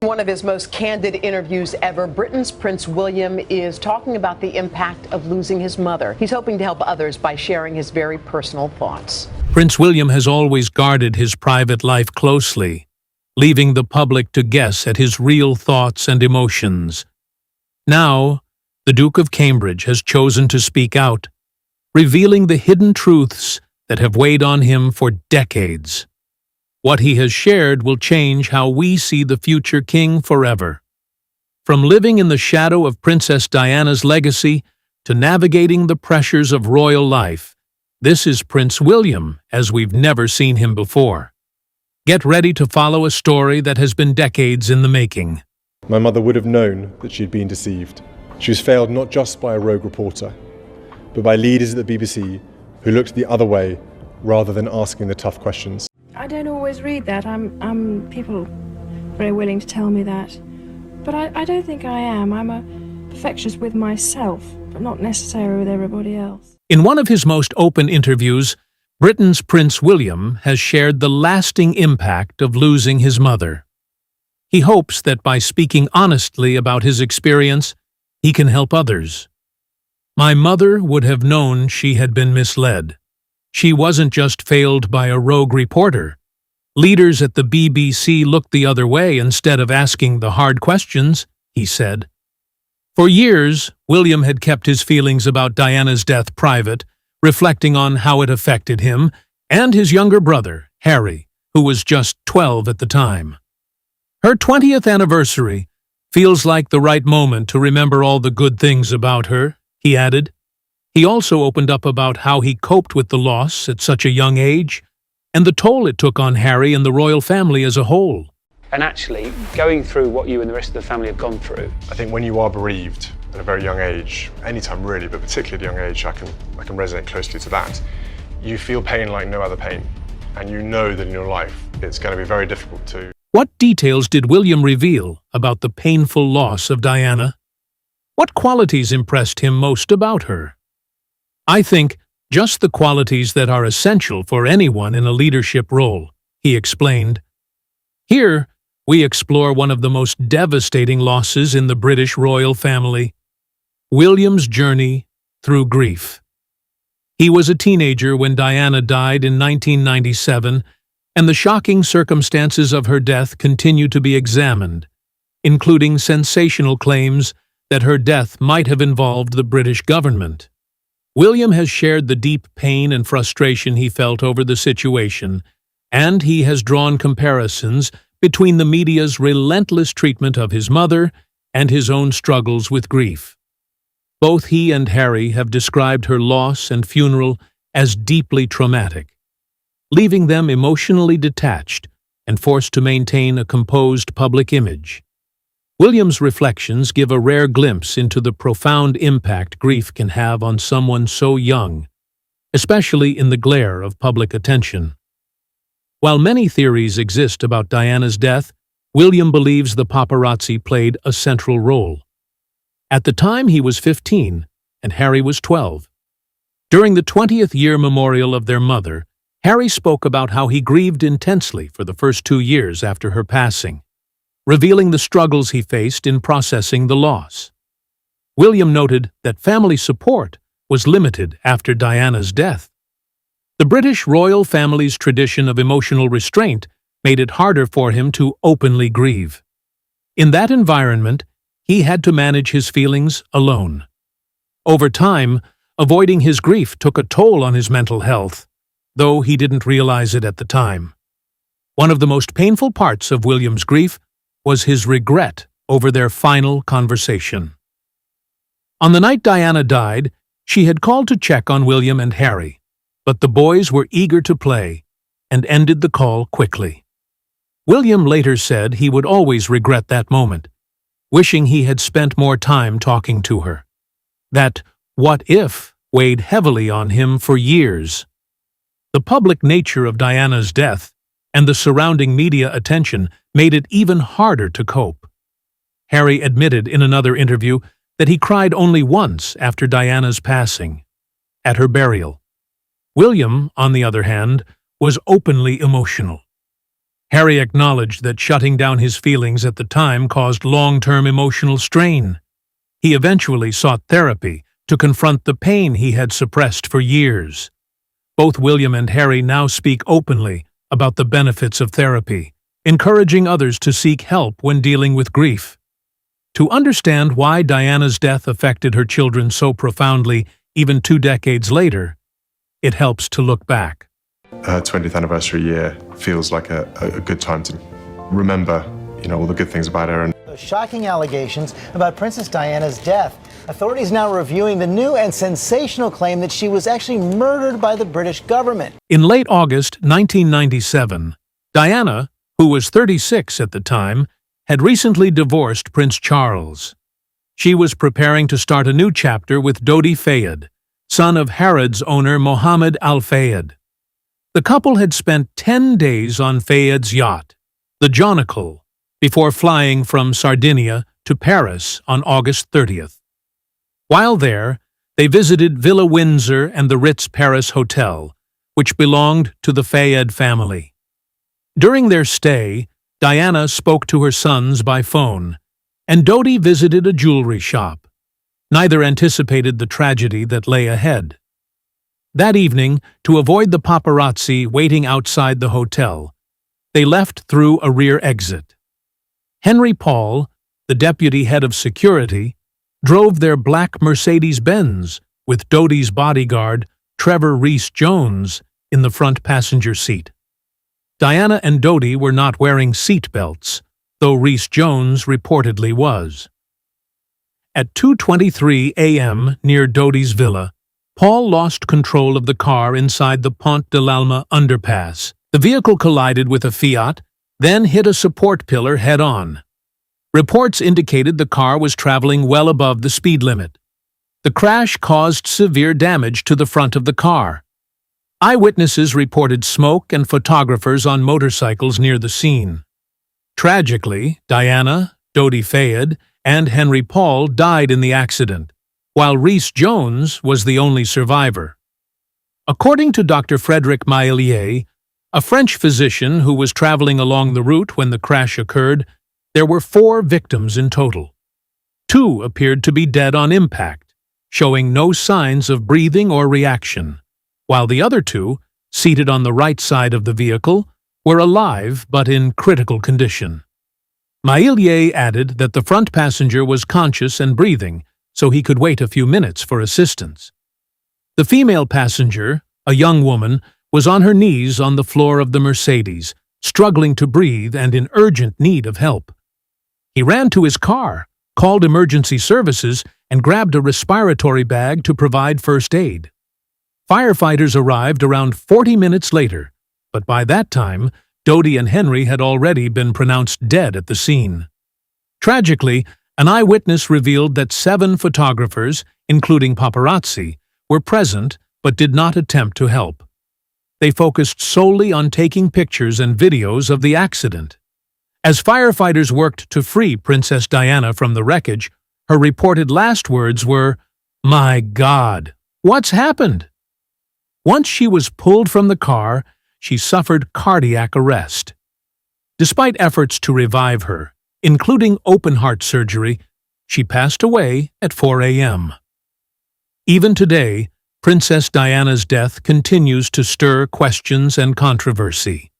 One of his most candid interviews ever, Britain's Prince William is talking about the impact of losing his mother. He's hoping to help others by sharing his very personal thoughts. Prince William has always guarded his private life closely, leaving the public to guess at his real thoughts and emotions. Now, the Duke of Cambridge has chosen to speak out, revealing the hidden truths that have weighed on him for decades. What he has shared will change how we see the future king forever. From living in the shadow of Princess Diana's legacy to navigating the pressures of royal life, this is Prince William as we've never seen him before. Get ready to follow a story that has been decades in the making. My mother would have known that she'd been deceived. She was failed not just by a rogue reporter, but by leaders at the BBC who looked the other way rather than asking the tough questions. I don't always read that. I'm people very willing to tell me that. But I don't think I am. I'm a perfectionist with myself, but not necessarily with everybody else. In one of his most open interviews, Britain's Prince William has shared the lasting impact of losing his mother. He hopes that by speaking honestly about his experience, he can help others. My mother would have known she had been misled. She wasn't just failed by a rogue reporter. Leaders at the BBC looked the other way instead of asking the hard questions, he said. For years, William had kept his feelings about Diana's death private, reflecting on how it affected him and his younger brother, Harry, who was just 12 at the time. Her 20th anniversary feels like the right moment to remember all the good things about her, he added. He also opened up about how he coped with the loss at such a young age and the toll it took on Harry and the royal family as a whole. And actually, going through what you and the rest of the family have gone through. I think when you are bereaved at a very young age, anytime really, but particularly at a young age, I can resonate closely to that. You feel pain like no other pain, and you know that in your life it's going to be very difficult to. What details did William reveal about the painful loss of Diana? What qualities impressed him most about her? I think just the qualities that are essential for anyone in a leadership role, he explained. Here, we explore one of the most devastating losses in the British royal family, William's journey through grief. He was a teenager when Diana died in 1997, and the shocking circumstances of her death continue to be examined, including sensational claims that her death might have involved the British government. William has shared the deep pain and frustration he felt over the situation, and he has drawn comparisons between the media's relentless treatment of his mother and his own struggles with grief. Both he and Harry have described her loss and funeral as deeply traumatic, leaving them emotionally detached and forced to maintain a composed public image. William's reflections give a rare glimpse into the profound impact grief can have on someone so young, especially in the glare of public attention. While many theories exist about Diana's death, William believes the paparazzi played a central role. At the time he was 15 and Harry was 12. During the 20th year memorial of their mother, Harry spoke about how he grieved intensely for the first 2 years after her passing, revealing the struggles he faced in processing the loss. William noted that family support was limited after Diana's death. The British royal family's tradition of emotional restraint made it harder for him to openly grieve. In that environment, he had to manage his feelings alone. Over time, avoiding his grief took a toll on his mental health, though he didn't realize it at the time. One of the most painful parts of William's grief was his regret over their final conversation. On the night Diana died, she had called to check on William and Harry, but the boys were eager to play and ended the call quickly. William later said he would always regret that moment, wishing he had spent more time talking to her. That "what if" weighed heavily on him for years. The public nature of Diana's death and the surrounding media attention made it even harder to cope. Harry admitted in another interview that he cried only once after Diana's passing, at her burial. William, on the other hand, was openly emotional. Harry acknowledged that shutting down his feelings at the time caused long-term emotional strain. He eventually sought therapy to confront the pain he had suppressed for years. Both William and Harry now speak openly about the benefits of therapy, encouraging others to seek help when dealing with grief. To understand why Diana's death affected her children so profoundly even 2 decades later, it helps to look back. Her 20th anniversary year feels like a good time to remember, all the good things about her. And those shocking allegations about Princess Diana's death. Authorities now reviewing the new and sensational claim that she was actually murdered by the British government. In late August 1997, Diana, who was 36 at the time, had recently divorced Prince Charles. She was preparing to start a new chapter with Dodi Fayed, son of Harrods owner Mohammed Al Fayed. The couple had spent 10 days on Fayed's yacht, the Jonnacle, before flying from Sardinia to Paris on August 30th. While there, they visited Villa Windsor and the Ritz Paris Hotel, which belonged to the Fayed family. During their stay, Diana spoke to her sons by phone, and Dodi visited a jewelry shop. Neither anticipated the tragedy that lay ahead. That evening, to avoid the paparazzi waiting outside the hotel, they left through a rear exit. Henry Paul, the deputy head of security, drove their black Mercedes-Benz with Dodi's bodyguard, Trevor Rees-Jones, in the front passenger seat. Diana and Dodi were not wearing seat belts, though Rees-Jones reportedly was. At 2:23 a.m. near Dodi's villa, Paul lost control of the car inside the Pont de l'Alma underpass. The vehicle collided with a Fiat, then hit a support pillar head-on. Reports indicated the car was traveling well above the speed limit. The crash caused severe damage to the front of the car. Eyewitnesses reported smoke and photographers on motorcycles near the scene. Tragically, Diana, Dodi Fayed, and Henry Paul died in the accident, while Rees-Jones was the only survivor. According to Dr. Frédéric Maillier, a French physician who was traveling along the route when the crash occurred, there were 4 victims in total. 2 appeared to be dead on impact, showing no signs of breathing or reaction, while the other 2, seated on the right side of the vehicle, were alive but in critical condition. Maillier added that the front passenger was conscious and breathing, so he could wait a few minutes for assistance. The female passenger, a young woman, was on her knees on the floor of the Mercedes, struggling to breathe and in urgent need of help. He ran to his car, called emergency services, and grabbed a respiratory bag to provide first aid. Firefighters arrived around 40 minutes later, but by that time, Dodi and Henry had already been pronounced dead at the scene. Tragically, an eyewitness revealed that 7 photographers, including paparazzi, were present but did not attempt to help. They focused solely on taking pictures and videos of the accident. As firefighters worked to free Princess Diana from the wreckage, her reported last words were, "My God, what's happened?" Once she was pulled from the car, she suffered cardiac arrest. Despite efforts to revive her, including open-heart surgery, she passed away at 4 a.m. Even today, Princess Diana's death continues to stir questions and controversy.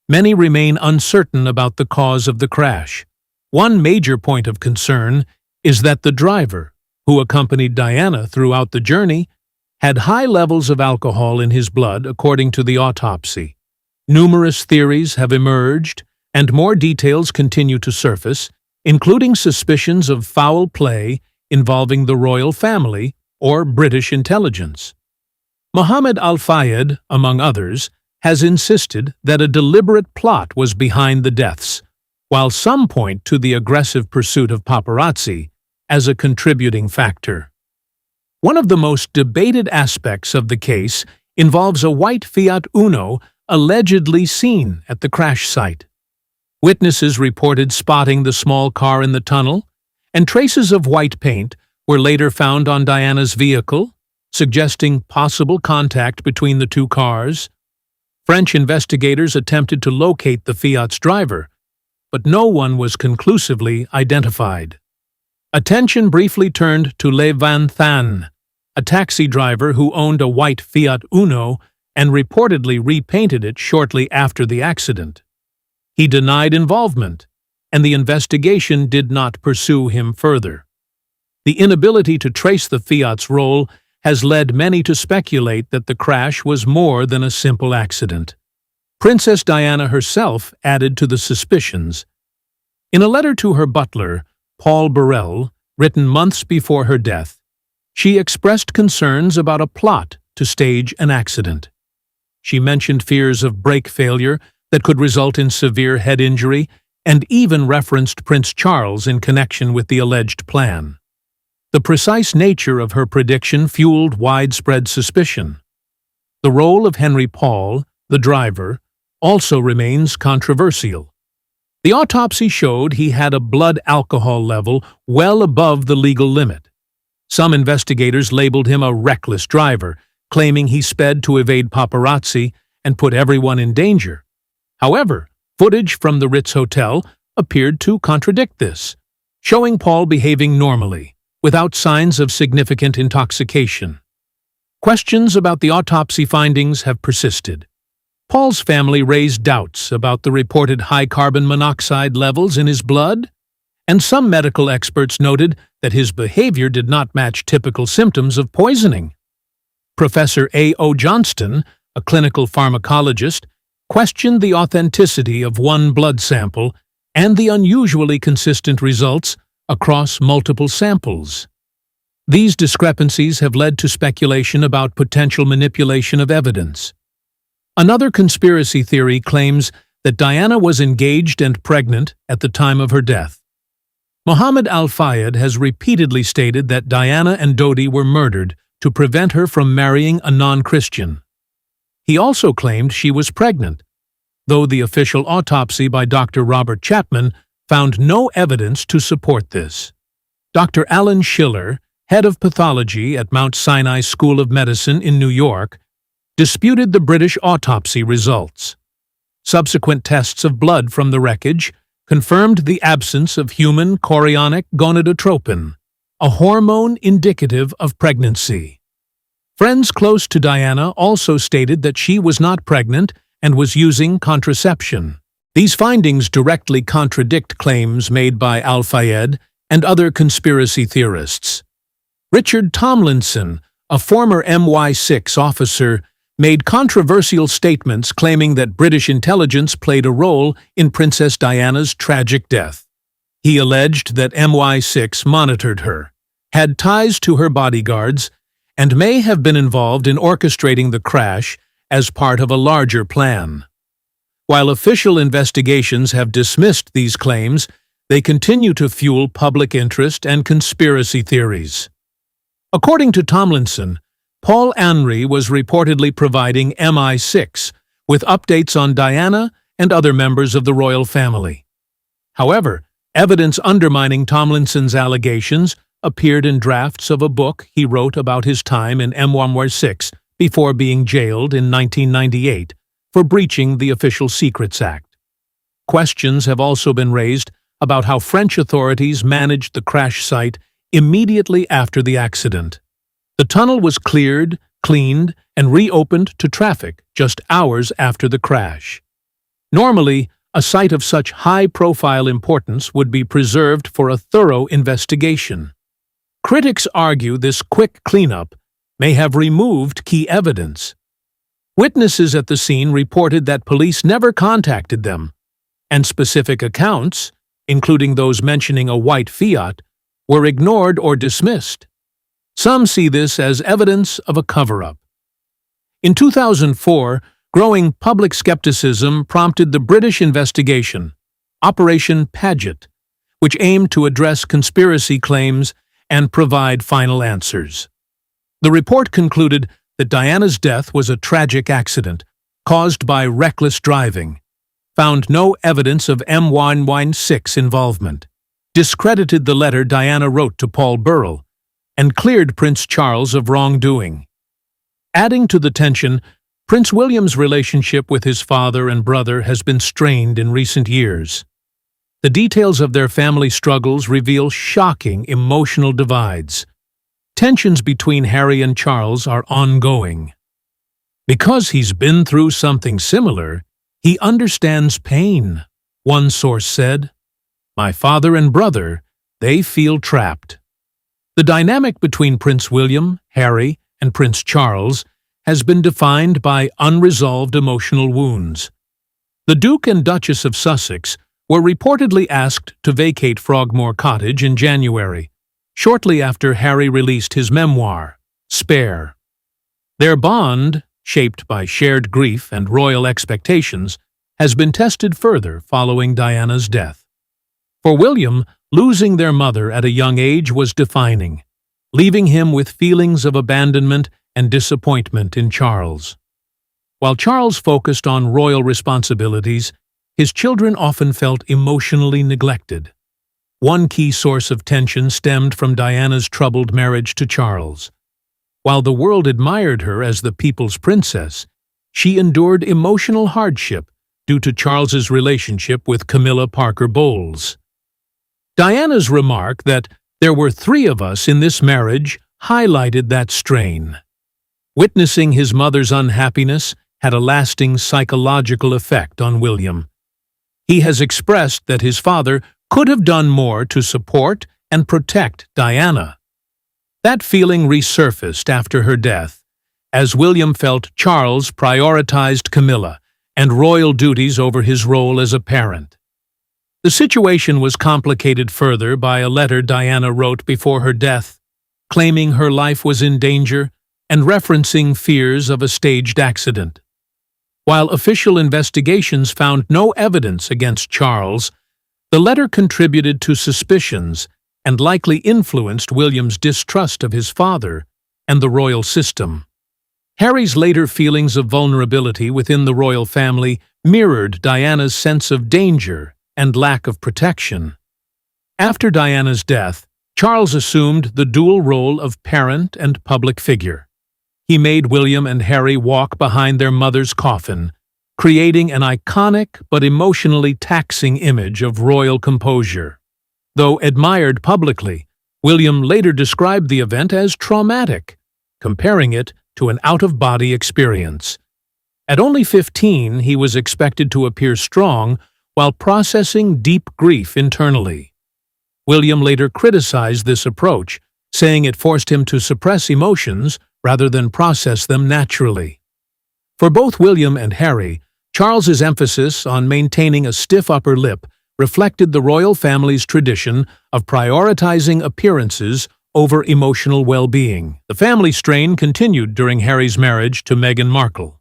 Many remain uncertain about the cause of the crash. One major point of concern is that the driver, who accompanied Diana throughout the journey, had high levels of alcohol in his blood according to the autopsy. Numerous theories have emerged, and more details continue to surface, including suspicions of foul play involving the royal family or British intelligence. Mohammed Al Fayed, among others, has insisted that a deliberate plot was behind the deaths, while some point to the aggressive pursuit of paparazzi as a contributing factor. One of the most debated aspects of the case involves a white Fiat Uno allegedly seen at the crash site. Witnesses reported spotting the small car in the tunnel, and traces of white paint were later found on Diana's vehicle, suggesting possible contact between the 2 cars. French investigators attempted to locate the Fiat's driver, but no one was conclusively identified. Attention briefly turned to Le Van Than, a taxi driver who owned a white Fiat Uno and reportedly repainted it shortly after the accident. He denied involvement, and the investigation did not pursue him further. The inability to trace the Fiat's role has led many to speculate that the crash was more than a simple accident. Princess Diana herself added to the suspicions. In a letter to her butler, Paul Burrell, written months before her death, she expressed concerns about a plot to stage an accident. She mentioned fears of brake failure that could result in severe head injury and even referenced Prince Charles in connection with the alleged plan. The precise nature of her prediction fueled widespread suspicion. The role of Henry Paul, the driver, also remains controversial. The autopsy showed he had a blood alcohol level well above the legal limit. Some investigators labeled him a reckless driver, claiming he sped to evade paparazzi and put everyone in danger. However, footage from the Ritz Hotel appeared to contradict this, showing Paul behaving normally, without signs of significant intoxication. Questions about the autopsy findings have persisted. Paul's family raised doubts about the reported high carbon monoxide levels in his blood, and some medical experts noted that his behavior did not match typical symptoms of poisoning. Professor A.O. Johnston, a clinical pharmacologist, questioned the authenticity of one blood sample and the unusually consistent results across multiple samples. These discrepancies have led to speculation about potential manipulation of evidence. Another conspiracy theory claims that Diana was engaged and pregnant at the time of her death. Mohammed Al-Fayed has repeatedly stated that Diana and Dodi were murdered to prevent her from marrying a non-Christian. He also claimed she was pregnant, though the official autopsy by Dr. Robert Chapman found no evidence to support this. Dr. Alan Schiller, head of pathology at Mount Sinai School of Medicine in New York, disputed the British autopsy results. Subsequent tests of blood from the wreckage confirmed the absence of human chorionic gonadotropin, a hormone indicative of pregnancy. Friends close to Diana also stated that she was not pregnant and was using contraception. These findings directly contradict claims made by Al-Fayed and other conspiracy theorists. Richard Tomlinson, a former MI6 officer, made controversial statements claiming that British intelligence played a role in Princess Diana's tragic death. He alleged that MI6 monitored her, had ties to her bodyguards, and may have been involved in orchestrating the crash as part of a larger plan. While official investigations have dismissed these claims, they continue to fuel public interest and conspiracy theories. According to Tomlinson, Paul Henry was reportedly providing MI6 with updates on Diana and other members of the royal family. However, evidence undermining Tomlinson's allegations appeared in drafts of a book he wrote about his time in MI6 before being jailed in 1998 for breaching the Official Secrets Act. Questions have also been raised about how French authorities managed the crash site immediately after the accident. The tunnel was cleared, cleaned, and reopened to traffic just hours after the crash. Normally, a site of such high-profile importance would be preserved for a thorough investigation. Critics argue this quick cleanup may have removed key evidence. Witnesses at the scene reported that police never contacted them, and specific accounts, including those mentioning a white Fiat, were ignored or dismissed. Some see this as evidence of a cover-up. In 2004, growing public skepticism prompted the British investigation, Operation Paget, which aimed to address conspiracy claims and provide final answers. The report concluded that Diana's death was a tragic accident caused by reckless driving, found no evidence of MI6 involvement, discredited the letter Diana wrote to Paul Burrell, and cleared Prince Charles of wrongdoing. Adding to the tension, Prince William's relationship with his father and brother has been strained in recent years. The details of their family struggles reveal shocking emotional divides. Tensions between Harry and Charles are ongoing. Because he's been through something similar, he understands pain, one source said. My father and brother, they feel trapped. The dynamic between Prince William, Harry, and Prince Charles has been defined by unresolved emotional wounds. The Duke and Duchess of Sussex were reportedly asked to vacate Frogmore Cottage in January, shortly after Harry released his memoir, Spare. Their bond, shaped by shared grief and royal expectations, has been tested further following Diana's death. For William, losing their mother at a young age was defining, leaving him with feelings of abandonment and disappointment in Charles. While Charles focused on royal responsibilities, his children often felt emotionally neglected. One key source of tension stemmed from Diana's troubled marriage to Charles. While the world admired her as the people's princess, she endured emotional hardship due to Charles's relationship with Camilla Parker Bowles. Diana's remark that there were 3 of us in this marriage highlighted that strain. Witnessing his mother's unhappiness had a lasting psychological effect on William. He has expressed that his father could have done more to support and protect Diana. That feeling resurfaced after her death, as William felt Charles prioritized Camilla and royal duties over his role as a parent. The situation was complicated further by a letter Diana wrote before her death, claiming her life was in danger and referencing fears of a staged accident. While official investigations found no evidence against Charles, the letter contributed to suspicions and likely influenced William's distrust of his father and the royal system. Harry's later feelings of vulnerability within the royal family mirrored Diana's sense of danger and lack of protection. After Diana's death, Charles assumed the dual role of parent and public figure. He made William and Harry walk behind their mother's coffin, creating an iconic but emotionally taxing image of royal composure. Though admired publicly, William later described the event as traumatic, comparing it to an out-of-body experience. At only 15, he was expected to appear strong while processing deep grief internally. William later criticized this approach, saying it forced him to suppress emotions rather than process them naturally. For both William and Harry, Charles's emphasis on maintaining a stiff upper lip reflected the royal family's tradition of prioritizing appearances over emotional well-being. The family strain continued during Harry's marriage to Meghan Markle.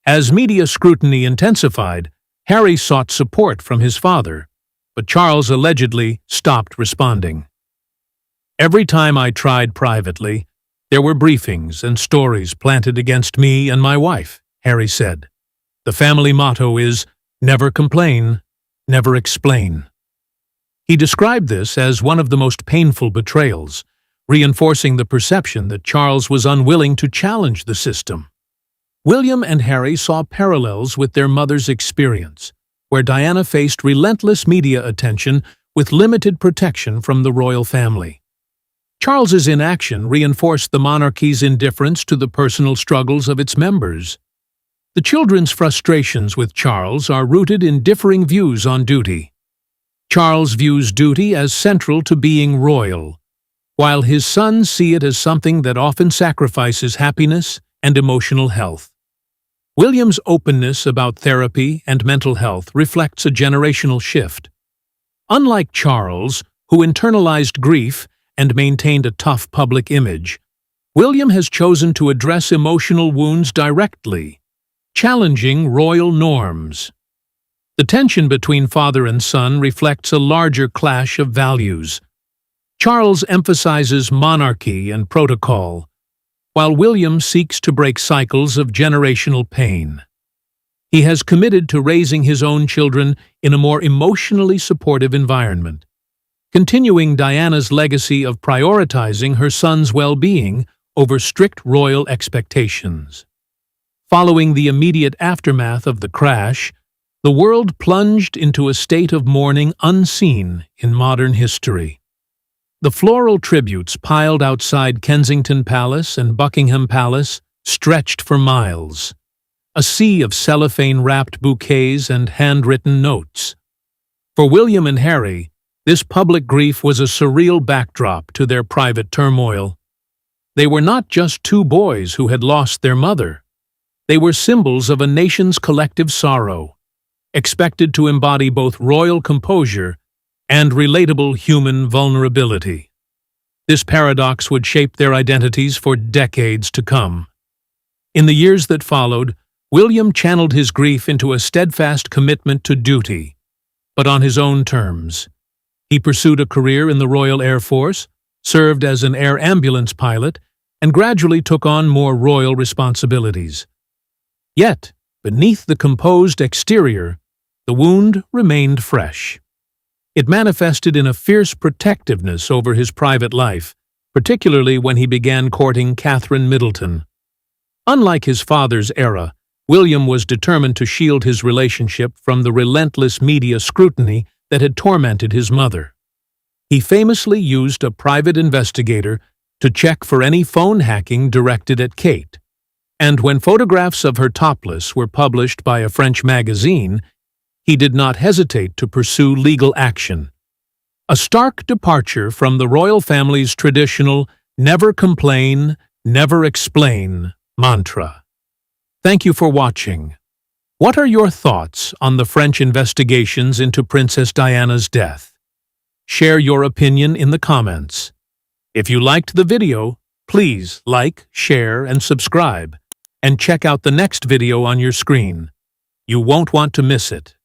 As media scrutiny intensified, Harry sought support from his father, but Charles allegedly stopped responding. Every time I tried privately, there were briefings and stories planted against me and my wife, Harry said. The family motto is, never complain, never explain. He described this as one of the most painful betrayals, reinforcing the perception that Charles was unwilling to challenge the system. William and Harry saw parallels with their mother's experience, where Diana faced relentless media attention with limited protection from the royal family. Charles's inaction reinforced the monarchy's indifference to the personal struggles of its members. The children's frustrations with Charles are rooted in differing views on duty. Charles views duty as central to being royal, while his sons see it as something that often sacrifices happiness and emotional health. William's openness about therapy and mental health reflects a generational shift. Unlike Charles, who internalized grief and maintained a tough public image, William has chosen to address emotional wounds directly, challenging royal norms. The tension between father and son reflects a larger clash of values. Charles emphasizes monarchy and protocol, while William seeks to break cycles of generational pain. He has committed to raising his own children in a more emotionally supportive environment, continuing Diana's legacy of prioritizing her son's well-being over strict royal expectations. Following the immediate aftermath of the crash, the world plunged into a state of mourning unseen in modern history. The floral tributes piled outside Kensington Palace and Buckingham Palace stretched for miles, a sea of cellophane-wrapped bouquets and handwritten notes. For William and Harry, this public grief was a surreal backdrop to their private turmoil. They were not just two boys who had lost their mother. They were symbols of a nation's collective sorrow, expected to embody both royal composure and relatable human vulnerability. This paradox would shape their identities for decades to come. In the years that followed, William channeled his grief into a steadfast commitment to duty, but on his own terms. He pursued a career in the Royal Air Force, served as an air ambulance pilot, and gradually took on more royal responsibilities. Yet, beneath the composed exterior, the wound remained fresh. It manifested in a fierce protectiveness over his private life, particularly when he began courting Catherine Middleton. Unlike his father's era, William was determined to shield his relationship from the relentless media scrutiny that had tormented his mother. He famously used a private investigator to check for any phone hacking directed at Kate, and when photographs of her topless were published by a French magazine, he did not hesitate to pursue legal action. A stark departure from the royal family's traditional "never complain, never explain" mantra. Thank you for watching. What are your thoughts on the French investigations into Princess Diana's death? Share your opinion in the comments. If you liked the video, please like, share, and subscribe, and check out the next video on your screen. You won't want to miss it.